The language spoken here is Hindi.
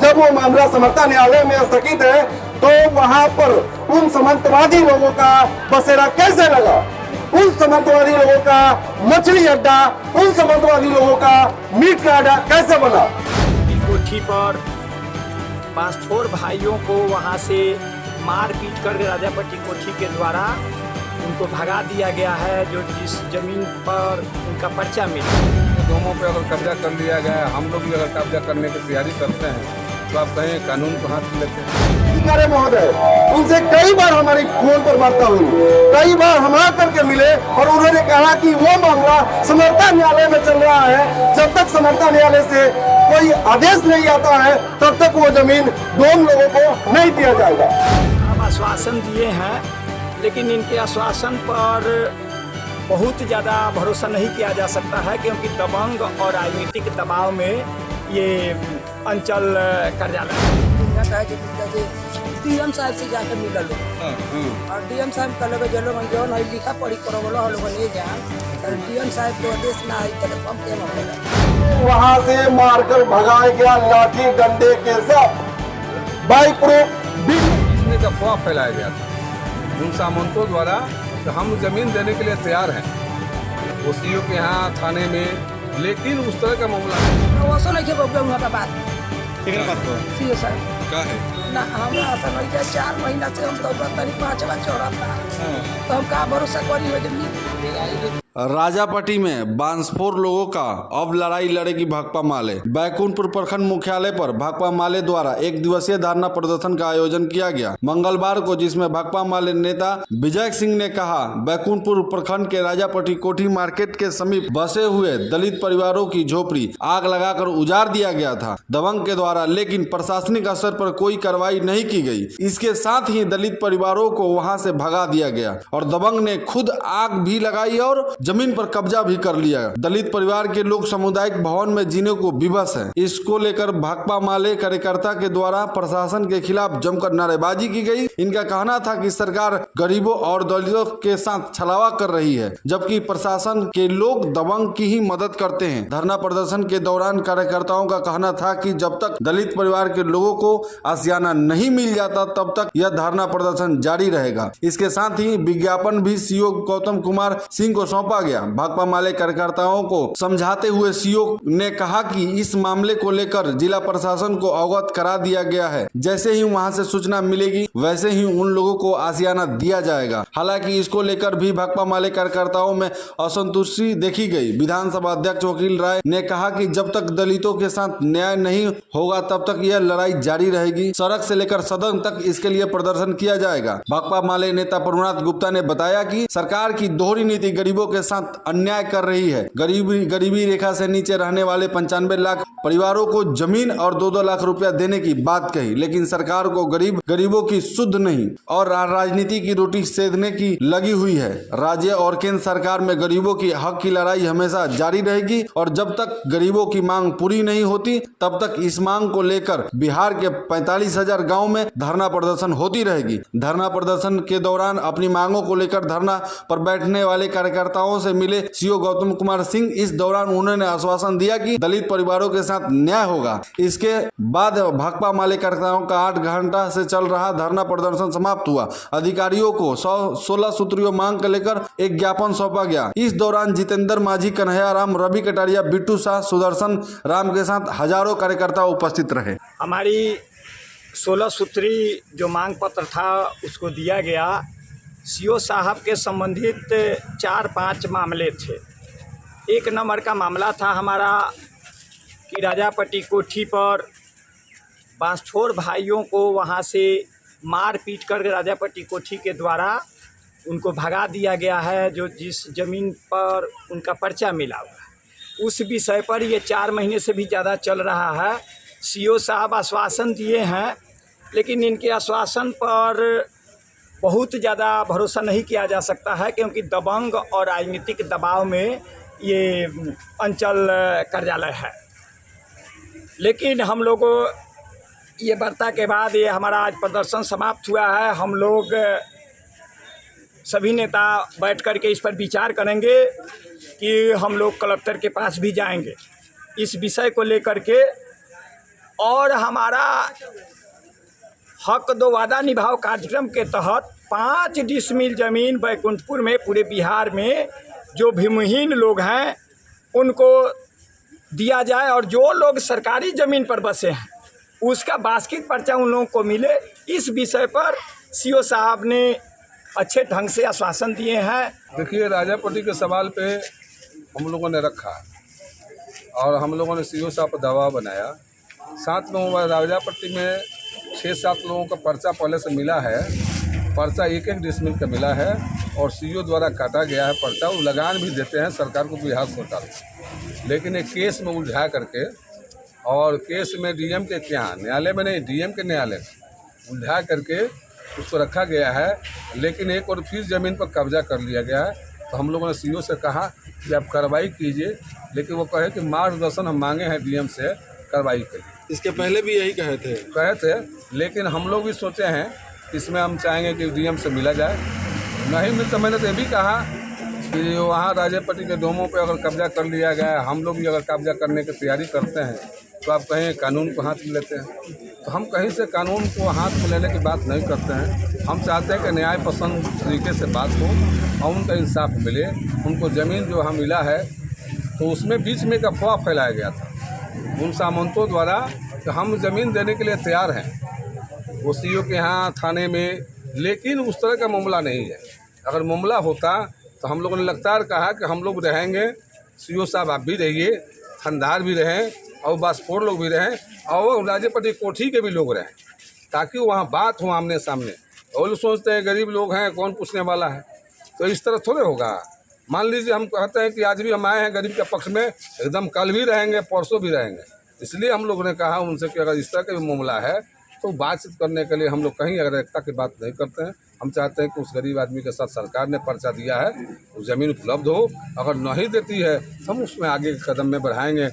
जब वो मामला समर्था न्यायालय में स्थगित है तो वहां पर उन सामंतवादी लोगों का बसेरा कैसे लगा, उन सामंतवादी लोगों का मछली अड्डा, उन सामंतवादी लोगों का मीट का अड्डा कैसे बना। कोठी पर बांसफोर भाइयों को वहां से मार पीट कर राजापट्टी कोठी के द्वारा उनको भगा दिया गया है, जो जिस जमीन पर उनका पर्चा मिला। दोनों पे अगर कब्जा कर लिया गया, हम लोग भी अगर कब्जा करने की तैयारी करते हैं तो आप कहें कानून को हाथ में लेते हैं। अरे महोदय, उनसे कई बार हमारी फोन पर वार्ता हुई, कई बार हम आकर के मिले और उन्होंने कहा कि वो मामला समर्था न्यायालय में चल रहा है, जब तक समर्था न्यायालय से कोई आदेश नहीं आता है तब तक वो जमीन दोनों लोगों को नहीं दिया जाएगा। हम आश्वासन दिए हैं, लेकिन इनके आश्वासन पर बहुत ज़्यादा भरोसा नहीं किया जा सकता है, क्योंकि दबंग और राजनीतिक दबाव में ये अंचल कार्यालय डीएम साहब से जाकर मिलल और डीएम साहब कहल जो लोग जौन है लिखा पढ़ी करवलो लोग ले जान, और डीएम साहब के आदेश ना आई तो कम के मामला वहां से मारकर भगाया गया लाठी डंडे के साथ बाइक प्रूफ का अफवाह फैलाया गया था उन सामंतों द्वारा कि हम जमीन देने के लिए तैयार हैं वो सीओ के यहाँ थाने में, लेकिन उस तरह का मामला है। वो नहीं के वहाँ का बात सीओ साहब क्या है ना हमरा ऐसा नहीं कि 4 महीना से हम तो तरी 5वां चौड़ा था, तो हम का भरोसा करी हो जमीन। राजापट्टी में बांसफोर लोगों का अब लड़ाई लड़ेगी भाकपा माले। बैकुंठपुर प्रखंड मुख्यालय पर भाकपा माले द्वारा एक दिवसीय धरना प्रदर्शन का आयोजन किया गया मंगलवार को, जिसमें भाकपा माले नेता विजय सिंह ने कहा, बैकुंठपुर प्रखंड के राजापट्टी कोठी मार्केट के समीप बसे हुए दलित परिवारों की झोपड़ी आग लगाकर उजाड़ दिया गया था दबंग के द्वारा, लेकिन प्रशासनिक स्तर पर कोई कार्रवाई नहीं की गई। इसके साथ ही दलित परिवारों को वहां से भगा दिया गया और दबंग ने खुद आग भी लगाई और जमीन पर कब्जा भी कर लिया। दलित परिवार के लोग सामुदायिक भवन में जीने को विवश हैं। इसको लेकर भाकपा माले कार्यकर्ता के द्वारा प्रशासन के खिलाफ जमकर नारेबाजी की गई। इनका कहना था कि सरकार गरीबों और दलितों के साथ छलावा कर रही है, जबकि प्रशासन के लोग दबंग की ही मदद करते हैं। धरना प्रदर्शन के दौरान कार्यकर्ताओं का कहना था कि जब तक दलित परिवार के लोगों को आशियाना नहीं मिल जाता तब तक यह धरना प्रदर्शन जारी रहेगा। इसके साथ ही विज्ञापन भी सीओ गौतम कुमार सिंह को सौंपा गया। भाकपा माले कार्यकर्ताओं को समझाते हुए सीओ ने कहा कि इस मामले को लेकर जिला प्रशासन को अवगत करा दिया गया है। जैसे ही वहां से सूचना मिलेगी वैसे ही उन लोगों को आशियाना दिया जाएगा। हालांकि इसको लेकर भी भाकपा माले कार्यकर्ताओं में असंतुष्टि देखी गई। विधानसभा अध्यक्ष वकील राय ने कहा कि जब तक दलितों के साथ न्याय नहीं होगा तब तक यह लड़ाई जारी रहेगी। सड़क से लेकर सदन तक इसके लिए प्रदर्शन किया जाएगा। भाकपा माले नेता प्रभुनाथ गुप्ता ने बताया कि सरकार की दोहरी नीति गरीबों के साथ अन्याय कर रही है। गरीबी रेखा से नीचे रहने वाले 95 लाख परिवारों को जमीन और 2-2 लाख रुपया देने की बात कही, लेकिन सरकार को गरीबों की शुद्ध नहीं और राजनीति की रोटी सेधने की लगी हुई है। राज्य और केंद्र सरकार में गरीबों की हक की लड़ाई हमेशा जारी रहेगी और जब तक गरीबों की मांग पूरी नहीं होती तब तक इस मांग को लेकर बिहार के 45,000 गाँव में धरना प्रदर्शन होती रहेगी। धरना प्रदर्शन के दौरान अपनी मांगों को लेकर धरना पर बैठने वाले कार्यकर्ताओं से मिले सीओ गौतम कुमार सिंह। इस दौरान उन्होंने आश्वासन दिया कि दलित परिवारों के साथ न्याय होगा। इसके बाद भाकपा माले कार्यकर्ताओं का 8 घंटा से चल रहा धरना प्रदर्शन समाप्त हुआ। अधिकारियों को 16 सूत्रीय मांग को लेकर एक ज्ञापन सौंपा गया। इस दौरान जितेंद्र माझी, कन्हैया राम, रवि कटारिया, बिट्टू शाह, सुदर्शन राम के साथ हजारों कार्यकर्ता उपस्थित रहे। हमारी 16 सूत्री जो मांग पत्र था उसको दिया गया। सीओ साहब के संबंधित 4-5 मामले थे। 1 नंबर का मामला था हमारा कि राजापट्टी कोठी पर बांसफोर भाइयों को वहां से मार पीट कर राजापट्टी कोठी के द्वारा उनको भगा दिया गया है, जो जिस जमीन पर उनका पर्चा मिला हुआ। उस विषय पर ये 4 महीने से भी ज़्यादा चल रहा है। सीओ साहब आश्वासन दिए हैं, लेकिन इनके आश्वासन पर बहुत ज़्यादा भरोसा नहीं किया जा सकता है, क्योंकि दबंग और राजनीतिक दबाव में ये अंचल कार्यालय है। लेकिन हम लोगों ये वार्ता के बाद ये हमारा आज प्रदर्शन समाप्त हुआ है। हम लोग सभी नेता बैठ कर के इस पर विचार करेंगे कि हम लोग कलेक्टर के पास भी जाएंगे इस विषय को लेकर के, और हमारा हक दो वादा निभाओ कार्यक्रम के तहत 5 डिसमिल ज़मीन बैकुंठपुर में पूरे बिहार में जो भूमिहीन लोग हैं उनको दिया जाए और जो लोग सरकारी ज़मीन पर बसे हैं उसका वार्षिक पर्चा उन लोगों को मिले। इस विषय पर सीओ साहब ने अच्छे ढंग से आश्वासन दिए हैं। देखिए, राजापट्टी के सवाल पे हम लोगों ने रखा और हम लोगों ने सीओ साहब पर दबाव बनाया। 7 लोगों का राजापट्टी में 6-7 लोगों का पर्चा पहले से मिला है। पर्चा एक डिसमिल का मिला है और सीओ द्वारा काटा गया है पर्चा। वो लगान भी देते हैं सरकार को, बिहार सरकार को, लेकिन एक केस में उलझा करके और केस में डीएम के यहाँ, न्यायालय में नहीं, डीएम के न्यायालय में उलझा करके उसको रखा गया है। लेकिन एक और फिर ज़मीन पर कब्जा कर लिया गया है। तो हम लोगों ने सीओ से कहा कि आप कार्रवाई कीजिए, लेकिन वो कहे कि मार्गदर्शन हम मांगे हैं डीएम से कार्रवाई के लिए। इसके पहले भी यही कहे थे, लेकिन हम लोग भी सोचे हैं इसमें हम चाहेंगे कि डीएम से मिला जाए। नहीं मिलता, मैंने तो ये भी कहा कि वहाँ राजापट्टी के डोमों पे अगर कब्जा कर लिया गया है, हम लोग भी अगर कब्जा करने की तैयारी करते हैं तो आप कहें कानून को हाथ में लेते हैं। तो हम कहीं से कानून को हाथ में लेने की बात नहीं करते हैं। हम चाहते हैं कि न्याय पसंद तरीके से बात हो और उनका इंसाफ मिले। उनको ज़मीन जो वहाँ मिला है तो उसमें बीच में एक अफवाह फैलाया गया था उन सामंतों द्वारा कि हम ज़मीन देने के लिए तैयार हैं वो सीओ के यहाँ थाने में, लेकिन उस तरह का मामला नहीं है। अगर मामला होता तो हम लोगों ने लगातार कहा कि हम लोग रहेंगे, सीओ साहब आप भी रहिए, थानेदार भी रहें और बास्पोर लोग भी रहें और राजापट्टी कोठी के भी लोग रहें, ताकि वहाँ बात हो आमने सामने। और लोग सोचते हैं गरीब लोग हैं, कौन पूछने वाला है, तो इस तरह थोड़े होगा। मान लीजिए हम कहते हैं कि आज भी हम आए हैं गरीब के पक्ष में, एकदम कल भी रहेंगे, परसों भी रहेंगे। इसलिए हम लोगों ने कहा उनसे कि अगर इस तरह का भी मामला है तो बातचीत करने के लिए हम लोग कहीं अगर एकता की बात नहीं करते हैं। हम चाहते हैं कि उस गरीब आदमी के साथ सरकार ने पर्चा दिया है, उस ज़मीन उपलब्ध हो। अगर नहीं देती है तो हम उसमें आगे के कदम में बढ़ाएंगे।